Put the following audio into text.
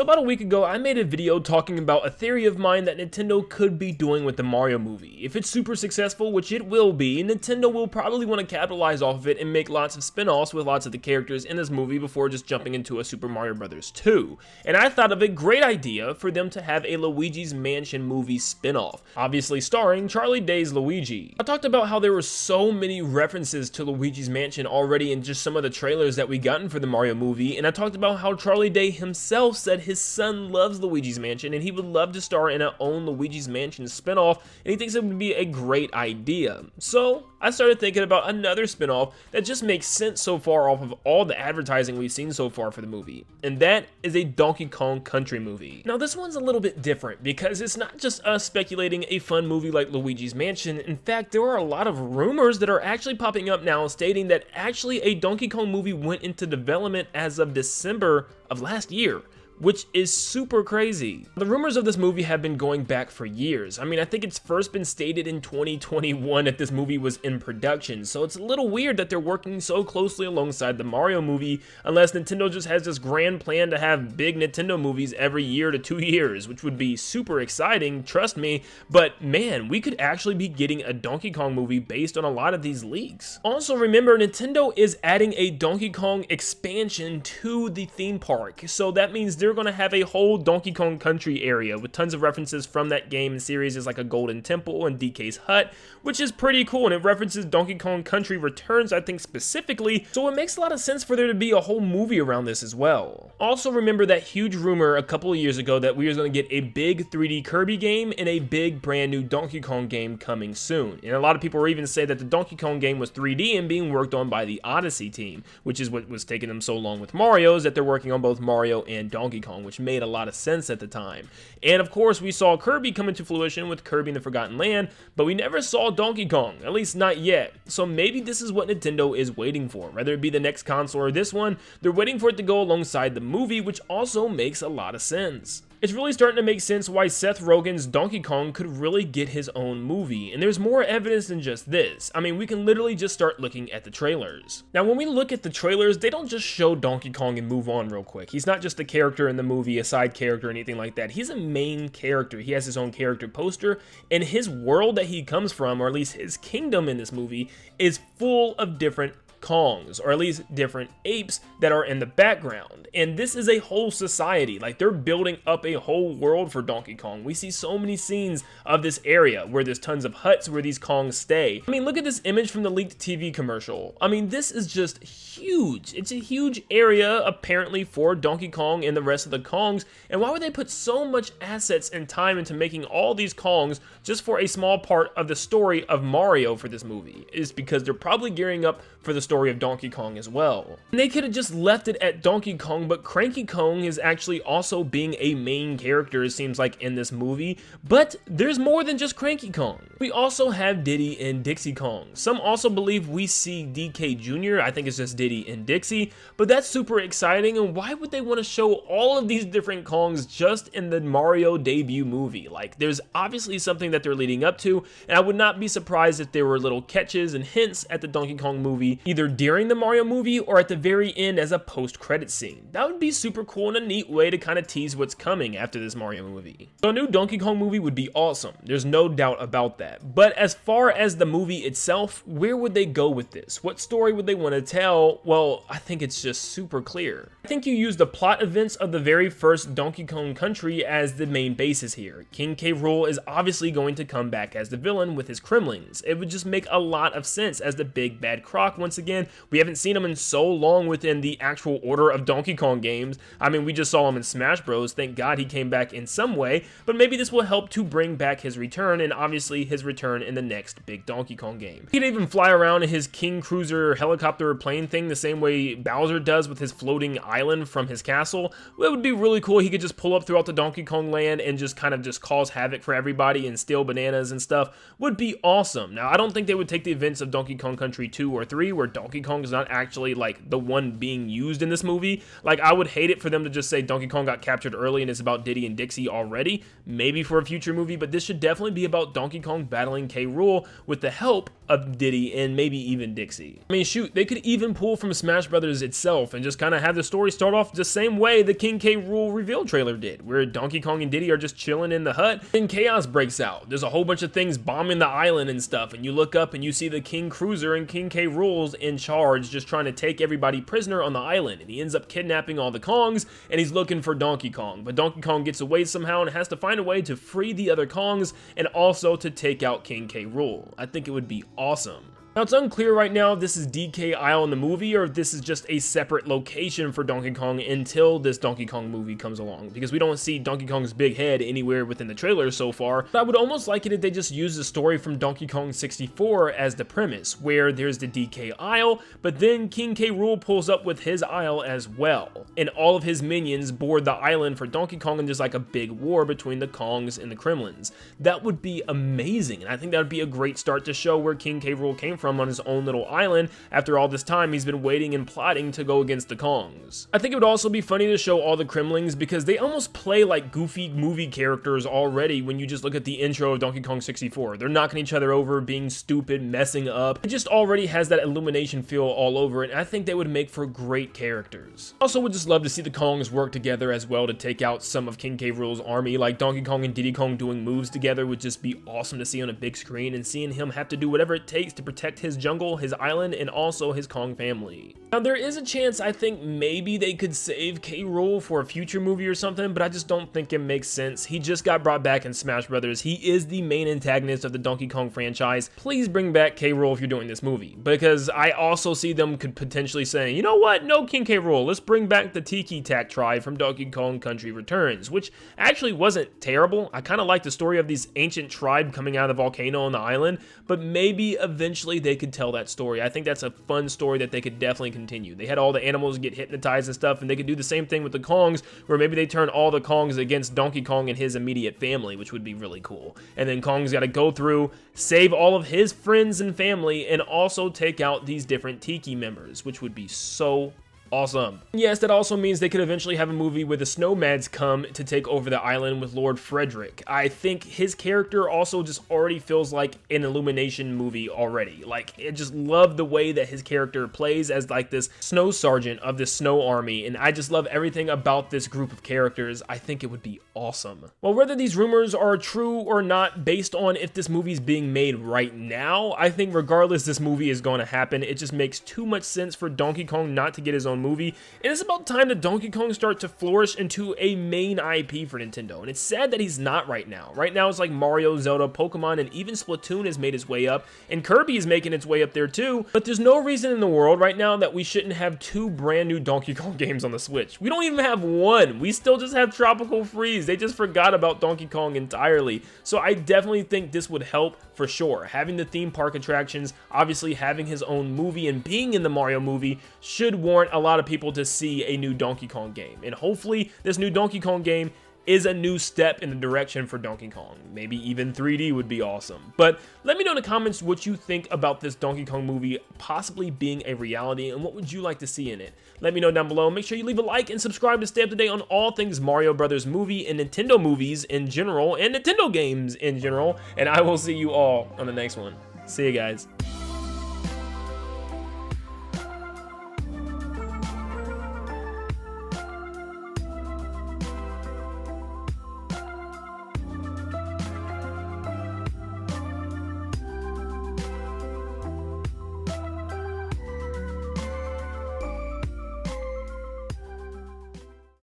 So about a week ago, I made a video talking about a theory of mine that Nintendo could be doing with the Mario movie. If it's super successful, which it will be, Nintendo will probably want to capitalize off of it and make lots of spin-offs with lots of the characters in this movie before just jumping into a Super Mario Bros. 2. And I thought of a great idea for them to have a Luigi's Mansion movie spin-off, obviously starring Charlie Day's Luigi. I talked about how there were so many references to Luigi's Mansion already in just some of the trailers that we gotten for the Mario movie, and I talked about how Charlie Day himself said his son loves Luigi's Mansion and he would love to star in an own Luigi's Mansion spinoff, and he thinks it would be a great idea. So I started thinking about another spinoff that just makes sense so far off of all the advertising we've seen so far for the movie, and that is a Donkey Kong Country movie. Now this one's a little bit different because it's not just us speculating a fun movie like Luigi's Mansion. In fact, there are a lot of rumors that are actually popping up now stating that actually a Donkey Kong movie went into development as of December of last year, which is super crazy. The rumors of this movie have been going back for years. I mean, I think it's first been stated in 2021 that this movie was in production, so it's a little weird that they're working so closely alongside the Mario movie, unless Nintendo just has this grand plan to have big Nintendo movies every year to 2 years, which would be super exciting, trust me, but man, we could actually be getting a Donkey Kong movie based on a lot of these leaks. Also remember, Nintendo is adding a Donkey Kong expansion to the theme park, so that means they're going to have a whole Donkey Kong Country area with tons of references from that game and series. Is like a golden temple and DK's hut, which is pretty cool, and it references Donkey Kong Country Returns, I think, specifically, so it makes a lot of sense for there to be a whole movie around this as well. Also remember that huge rumor a couple of years ago that we were going to get a big 3D Kirby game and a big brand new Donkey Kong game coming soon, and a lot of people were even saying that the Donkey Kong game was 3D and being worked on by the Odyssey team, which is what was taking them so long with Mario's, that they're working on both Mario and Donkey Kong, which made a lot of sense at the time. And of course, we saw Kirby come into fruition with Kirby in the Forgotten Land, but we never saw Donkey Kong, at least not yet. So maybe this is what Nintendo is waiting for. Whether it be the next console or this one, they're waiting for it to go alongside the movie, which also makes a lot of sense. It's really starting to make sense why Seth Rogen's Donkey Kong could really get his own movie, and there's more evidence than just this. I mean, we can literally just start looking at the trailers. Now, when we look at the trailers, they don't just show Donkey Kong and move on real quick. He's not just a character in the movie, a side character, or anything like that. He's a main character. He has his own character poster, and his world that he comes from, or at least his kingdom in this movie, is full of different Kongs, or at least different apes that are in the background. And this is a whole society. Like, they're building up a whole world for Donkey Kong. We see so many scenes of this area where there's tons of huts where these Kongs stay. I mean, look at this image from the leaked TV commercial. I mean, this is just huge. It's a huge area apparently for Donkey Kong and the rest of the Kongs. And why would they put so much assets and time into making all these Kongs just for a small part of the story of Mario for this movie? It's because they're probably gearing up for the story of Donkey Kong as well. And they could have just left it at Donkey Kong, but Cranky Kong is actually also being a main character, it seems like, in this movie. But there's more than just Cranky Kong. We also have Diddy and Dixie Kong. Some also believe we see DK Jr. I think it's just Diddy and Dixie, but that's super exciting. And why would they want to show all of these different Kongs just in the Mario debut movie? Like, there's obviously something that they're leading up to, and I would not be surprised if there were little catches and hints at the Donkey Kong movie, either during the Mario movie or at the very end as a post-credit scene. That would be super cool and a neat way to kind of tease what's coming after this Mario movie. So a new Donkey Kong movie would be awesome. There's no doubt about that. But as far as the movie itself, where would they go with this? What story would they want to tell? Well, I think it's just super clear. I think you use the plot events of the very first Donkey Kong Country as the main basis here. King K. Rool is obviously going to come back as the villain with his Kremlings. It would just make a lot of sense as the big bad croc once again. We haven't seen him in so long within the actual order of Donkey Kong games. I mean, we just saw him in Smash Bros. Thank God he came back in some way, but maybe this will help to bring back his return, and obviously his return in the next big Donkey Kong game. He could even fly around in his King Cruiser helicopter plane thing the same way Bowser does with his floating island from his castle. It would be really cool. He could just pull up throughout the Donkey Kong land and just kind of just cause havoc for everybody and steal bananas and stuff. Would be awesome. Now, I don't think they would take the events of Donkey Kong Country 2 or 3 where Donkey Kong is not actually like the one being used in this movie. Like, I would hate it for them to just say Donkey Kong got captured early and it's about Diddy and Dixie already. Maybe for a future movie, but this should definitely be about Donkey Kong battling K. Rool with the help of Diddy and maybe even Dixie. I mean, shoot, they could even pull from Smash Brothers itself and just kind of have the story story start off the same way the King K. Rool reveal trailer did, where Donkey Kong and Diddy are just chilling in the hut, and chaos breaks out. There's a whole bunch of things bombing the island and stuff, and you look up and you see the King Cruiser and King K. Rool's in charge, just trying to take everybody prisoner on the island, and he ends up kidnapping all the Kongs, and he's looking for Donkey Kong, but Donkey Kong gets away somehow and has to find a way to free the other Kongs, and also to take out King K. Rool. I think it would be awesome. Now, it's unclear right now if this is DK Isle in the movie or if this is just a separate location for Donkey Kong until this Donkey Kong movie comes along, because we don't see Donkey Kong's big head anywhere within the trailer so far. But I would almost like it if they just use the story from Donkey Kong 64 as the premise, where there's the DK Isle, but then King K. Rool pulls up with his isle as well, and all of his minions board the island for Donkey Kong, and there's like a big war between the Kongs and the Kremlins. That would be amazing, and I think that would be a great start to show where King K. Rool came from on his own little island after all this time he's been waiting and plotting to go against the Kongs. I think it would also be funny to show all the Kremlings, because they almost play like goofy movie characters already when you just look at the intro of Donkey Kong 64. They're knocking each other over, being stupid, messing up. It just already has that Illumination feel all over it, and I think they would make for great characters. Also would just love to see the Kongs work together as well to take out some of King K. Rool's army. Like Donkey Kong and Diddy Kong doing moves together would just be awesome to see on a big screen, and seeing him have to do whatever it takes to protect his jungle, his island, and also his Kong family. Now, there is a chance I think maybe they could save K. Rool for a future movie or something, but I just don't think it makes sense. He just got brought back in Smash Brothers. He is the main antagonist of the Donkey Kong franchise. Please bring back K. Rool if you're doing this movie, because I also see them could potentially say, you know what, no King K. Rool, let's bring back the Tiki Tak tribe from Donkey Kong Country Returns, which actually wasn't terrible. I kind of like the story of these ancient tribe coming out of the volcano on the island, but maybe eventually they could tell that story. I think that's a fun story that they could definitely continue. They had all the animals get hypnotized and stuff, and they could do the same thing with the Kongs, where maybe they turn all the Kongs against Donkey Kong and his immediate family, which would be really cool. And then Kong's got to go through, save all of his friends and family, and also take out these different Tiki members, which would be so awesome. Yes, that also means they could eventually have a movie where the Snowmads come to take over the island with Lord Frederick. I think his character also just already feels like an Illumination movie already. Like, I just love the way that his character plays as like this snow sergeant of this snow army, and I just love everything about this group of characters. I think it would be awesome. Well, whether these rumors are true or not, based on if this movie's being made right now, I think regardless this movie is going to happen. It just makes too much sense for Donkey Kong not to get his own movie, and it's about time that Donkey Kong start to flourish into a main IP for Nintendo, and it's sad that he's not right now. Right now it's like Mario, Zelda, Pokemon, and even Splatoon has made its way up, and Kirby is making its way up there too, but there's no reason in the world right now that we shouldn't have two brand new Donkey Kong games on the Switch. We don't even have one. We still just have Tropical Freeze. They just forgot about Donkey Kong entirely, so I definitely think this would help for sure. Having the theme park attractions, obviously having his own movie, and being in the Mario movie should warrant a lot of people to see a new Donkey Kong game. And hopefully this new Donkey Kong game is a new step in the direction for Donkey Kong. Maybe even 3D would be awesome. But let me know in the comments what you think about this Donkey Kong movie possibly being a reality, and what would you like to see in it. Let me know down below. Make sure you leave a like and subscribe to stay up to date on all things Mario Brothers movie and Nintendo movies in general, and Nintendo games in general. And I will see you all on the next one. See you guys.